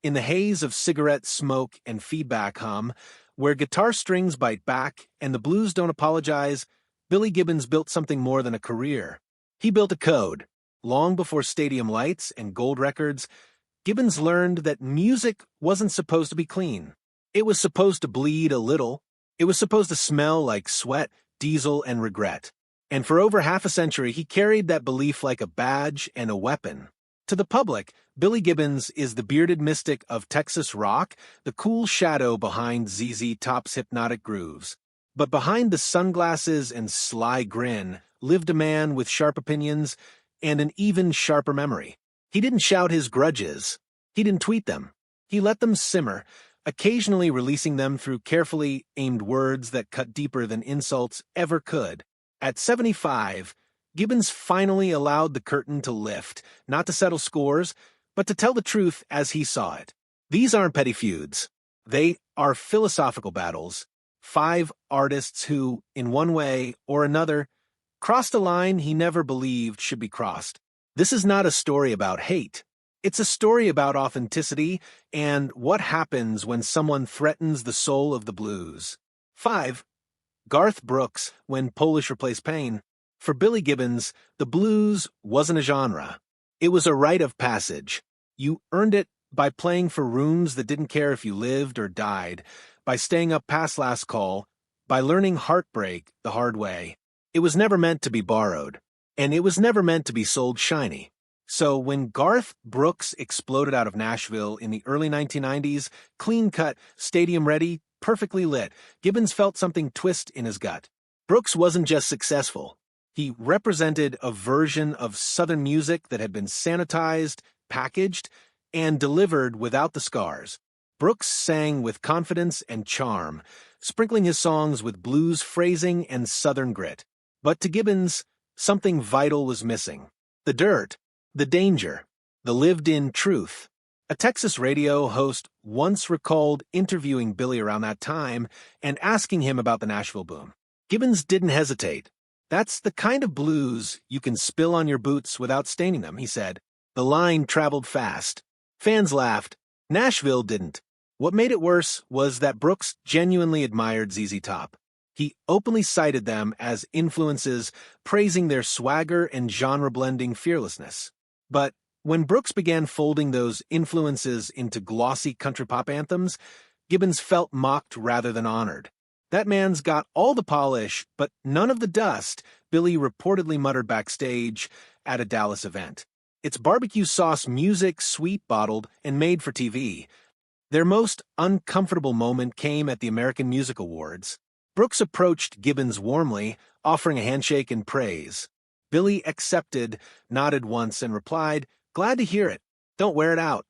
In the haze of cigarette smoke and feedback hum, where guitar strings bite back and the blues don't apologize, Billy Gibbons built something more than a career. He built a code. Long before stadium lights and gold records, Gibbons learned that music wasn't supposed to be clean. It was supposed to bleed a little. It was supposed to smell like sweat, diesel, and regret. And for over half a century, he carried that belief like a badge and a weapon. To the public, Billy Gibbons is the bearded mystic of Texas rock, the cool shadow behind ZZ Top's hypnotic grooves. But behind the sunglasses and sly grin lived a man with sharp opinions and an even sharper memory. He didn't shout his grudges. He didn't tweet them. He let them simmer, occasionally releasing them through carefully aimed words that cut deeper than insults ever could. At 75, Gibbons finally allowed the curtain to lift, not to settle scores, but to tell the truth as he saw it. These aren't petty feuds. They are philosophical battles. 5 artists who, in one way or another, crossed a line he never believed should be crossed. This is not a story about hate. It's a story about authenticity and what happens when someone threatens the soul of the blues. 5. Garth Brooks, When Polish Replaced Pain. For Billy Gibbons, the blues wasn't a genre. It was a rite of passage. You earned it by playing for rooms that didn't care if you lived or died, by staying up past last call, by learning heartbreak the hard way. It was never meant to be borrowed, and it was never meant to be sold shiny. So when Garth Brooks exploded out of Nashville in the early 1990s, clean-cut, stadium-ready, perfectly lit, Gibbons felt something twist in his gut. Brooks wasn't just successful. He represented a version of Southern music that had been sanitized, packaged, and delivered without the scars. Brooks sang with confidence and charm, sprinkling his songs with blues phrasing and Southern grit. But to Gibbons, something vital was missing. The dirt, the danger, the lived-in truth. A Texas radio host once recalled interviewing Billy around that time and asking him about the Nashville boom. Gibbons didn't hesitate. That's the kind of blues you can spill on your boots without staining them, he said. The line traveled fast. Fans laughed. Nashville didn't. What made it worse was that Brooks genuinely admired ZZ Top. He openly cited them as influences, praising their swagger and genre-blending fearlessness. But when Brooks began folding those influences into glossy country pop anthems, Gibbons felt mocked rather than honored. That man's got all the polish, but none of the dust, Billy reportedly muttered backstage at a Dallas event. It's barbecue sauce music, sweet-bottled, and made for TV. Their most uncomfortable moment came at the American Music Awards. Brooks approached Gibbons warmly, offering a handshake and praise. Billy accepted, nodded once, and replied, "Glad to hear it. Don't wear it out."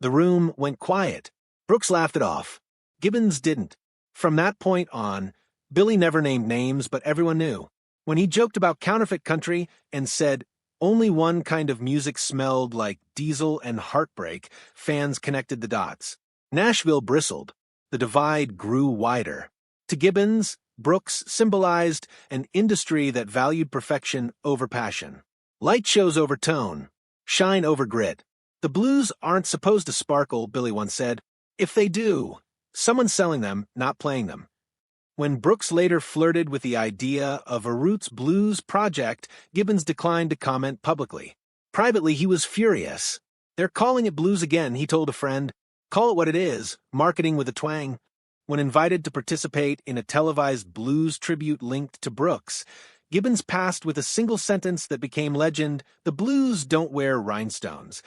The room went quiet. Brooks laughed it off. Gibbons didn't. From that point on, Billy never named names, but everyone knew. When he joked about counterfeit country and said only one kind of music smelled like diesel and heartbreak, fans connected the dots. Nashville bristled. The divide grew wider. To Gibbons, Brooks symbolized an industry that valued perfection over passion. Light shows over tone. Shine over grit. The blues aren't supposed to sparkle, Billy once said. If they do, someone's selling them, not playing them. When Brooks later flirted with the idea of a roots blues project, Gibbons declined to comment publicly. Privately, he was furious. "They're calling it blues again," he told a friend. "Call it what it is, marketing with a twang." When invited to participate in a televised blues tribute linked to Brooks, Gibbons passed with a single sentence that became legend: "The blues don't wear rhinestones."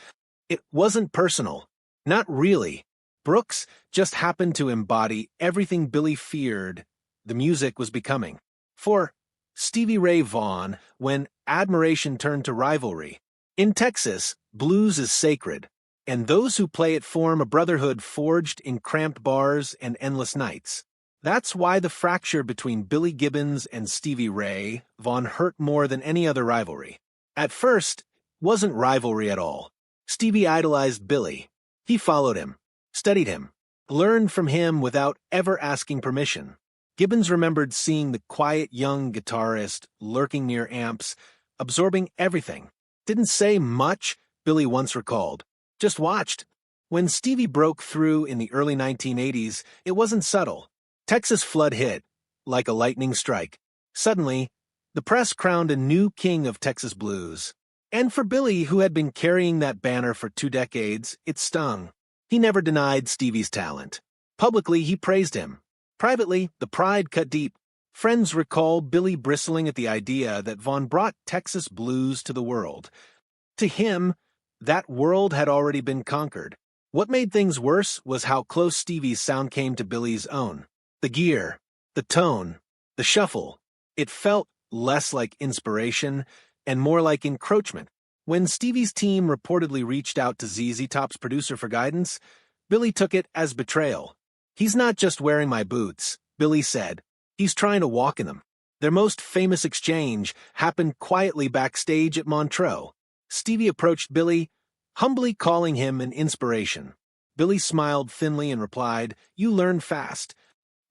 It wasn't personal. Not really. Brooks just happened to embody everything Billy feared the music was becoming. For Stevie Ray Vaughan, when admiration turned to rivalry. In Texas, blues is sacred, and those who play it form a brotherhood forged in cramped bars and endless nights. That's why the fracture between Billy Gibbons and Stevie Ray Vaughan hurt more than any other rivalry. At first, wasn't rivalry at all. Stevie idolized Billy. He followed him, studied him, learned from him without ever asking permission. Gibbons remembered seeing the quiet young guitarist lurking near amps, absorbing everything. Didn't say much, Billy once recalled. Just watched. When Stevie broke through in the early 1980s, it wasn't subtle. Texas flood hit, like a lightning strike. Suddenly, the press crowned a new king of Texas blues. And for Billy, who had been carrying that banner for 2 decades, it stung. He never denied Stevie's talent. Publicly, he praised him. Privately, the pride cut deep. Friends recall Billy bristling at the idea that Vaughan brought Texas blues to the world. To him, that world had already been conquered. What made things worse was how close Stevie's sound came to Billy's own. The gear, the tone, the shuffle. It felt less like inspiration and more like encroachment. When Stevie's team reportedly reached out to ZZ Top's producer for guidance, Billy took it as betrayal. "He's not just wearing my boots," Billy said. "He's trying to walk in them." Their most famous exchange happened quietly backstage at Montreux. Stevie approached Billy, humbly calling him an inspiration. Billy smiled thinly and replied, "You learn fast."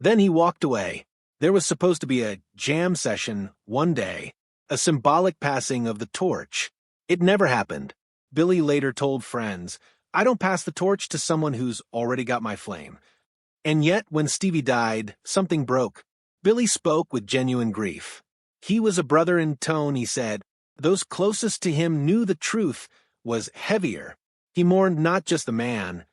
Then he walked away. There was supposed to be a jam session one day, a symbolic passing of the torch. It never happened. Billy later told friends, "I don't pass the torch to someone who's already got my flame." And yet, when Stevie died, something broke. Billy spoke with genuine grief. He was a brother in tone, he said. Those closest to him knew the truth was heavier. He mourned not just the man,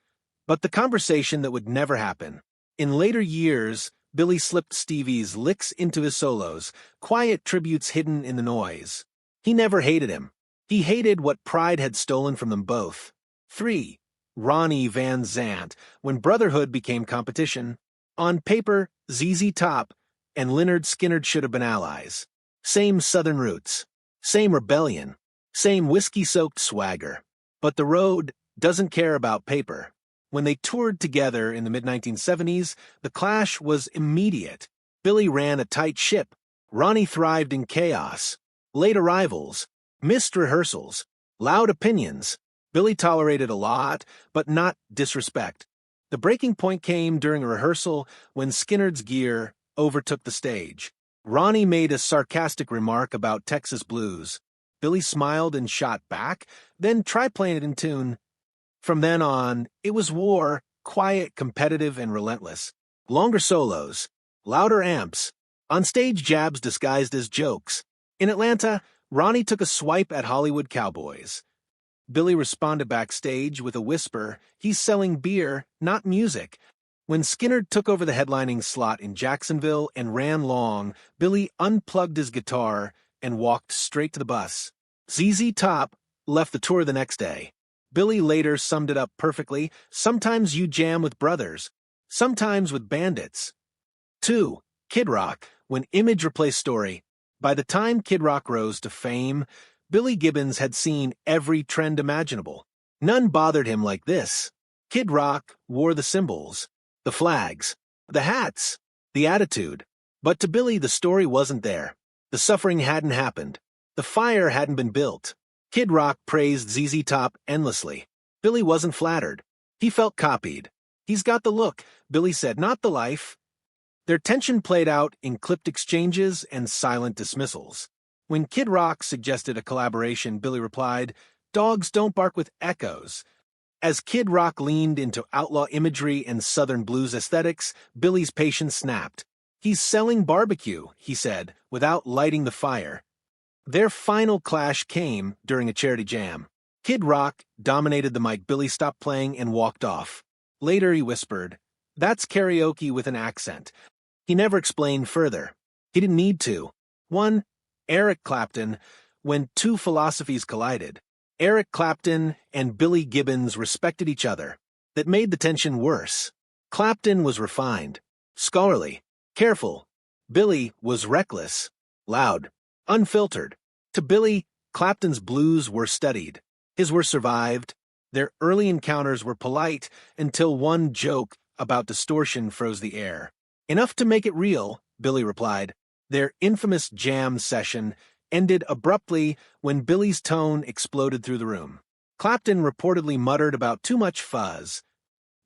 but the conversation that would never happen. In later years, Billy slipped Stevie's licks into his solos, quiet tributes hidden in the noise. He never hated him. He hated what pride had stolen from them both. 3. Ronnie Van Zant, when brotherhood became competition. On paper, ZZ Top and Lynyrd Skynyrd should have been allies. Same Southern roots. Same rebellion. Same whiskey-soaked swagger. But the road doesn't care about paper. When they toured together in the mid-1970s, the clash was immediate. Billy ran a tight ship. Ronnie thrived in chaos. Late arrivals. Missed rehearsals. Loud opinions. Billy tolerated a lot, but not disrespect. The breaking point came during a rehearsal when Skynyrd's gear overtook the stage. Ronnie made a sarcastic remark about Texas blues. Billy smiled and shot back, then tried playing it in tune. From then on, it was war, quiet, competitive, and relentless. Longer solos, louder amps, on-stage jabs disguised as jokes. In Atlanta, Ronnie took a swipe at Hollywood cowboys. Billy responded backstage with a whisper, "He's selling beer, not music." When Skynyrd took over the headlining slot in Jacksonville and ran long, Billy unplugged his guitar and walked straight to the bus. ZZ Top left the tour the next day. Billy later summed it up perfectly. Sometimes you jam with brothers, sometimes with bandits. 2. Kid Rock, when image replaced story. By the time Kid Rock rose to fame, Billy Gibbons had seen every trend imaginable. None bothered him like this. Kid Rock wore the symbols, the flags, the hats, the attitude. But to Billy, the story wasn't there. The suffering hadn't happened. The fire hadn't been built. Kid Rock praised ZZ Top endlessly. Billy wasn't flattered. He felt copied. "He's got the look," Billy said, "not the life." Their tension played out in clipped exchanges and silent dismissals. When Kid Rock suggested a collaboration, Billy replied, "Dogs don't bark with echoes." As Kid Rock leaned into outlaw imagery and Southern blues aesthetics, Billy's patience snapped. "He's selling barbecue," he said, without lighting the fire. Their final clash came during a charity jam. Kid Rock dominated the mic. Billy stopped playing and walked off. Later he whispered, "That's karaoke with an accent." He never explained further. He didn't need to. 1. Eric Clapton, when two philosophies collided. Eric Clapton and Billy Gibbons respected each other. That made the tension worse. Clapton was refined, scholarly, careful. Billy was reckless, loud, unfiltered. To Billy, Clapton's blues were studied. His were survived. Their early encounters were polite until one joke about distortion froze the air. "Enough to make it real," Billy replied. Their infamous jam session ended abruptly when Billy's tone exploded through the room. Clapton reportedly muttered about too much fuzz.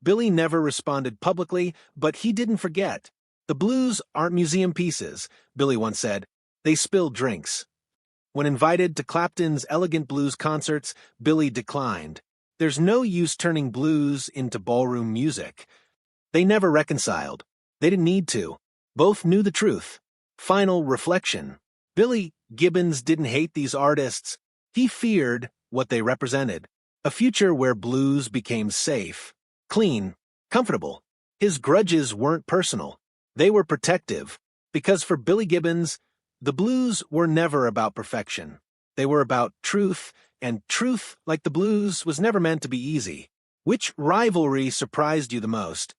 Billy never responded publicly, but he didn't forget. "The blues aren't museum pieces," Billy once said. "They spill drinks." When invited to Clapton's Elegant Blues concerts, Billy declined. There's no use turning blues into ballroom music. They never reconciled. They didn't need to. Both knew the truth. Final reflection. Billy Gibbons didn't hate these artists. He feared what they represented. A future where blues became safe, clean, comfortable. His grudges weren't personal. They were protective, because for Billy Gibbons, the blues were never about perfection. They were about truth, and truth, like the blues, was never meant to be easy. Which rivalry surprised you the most?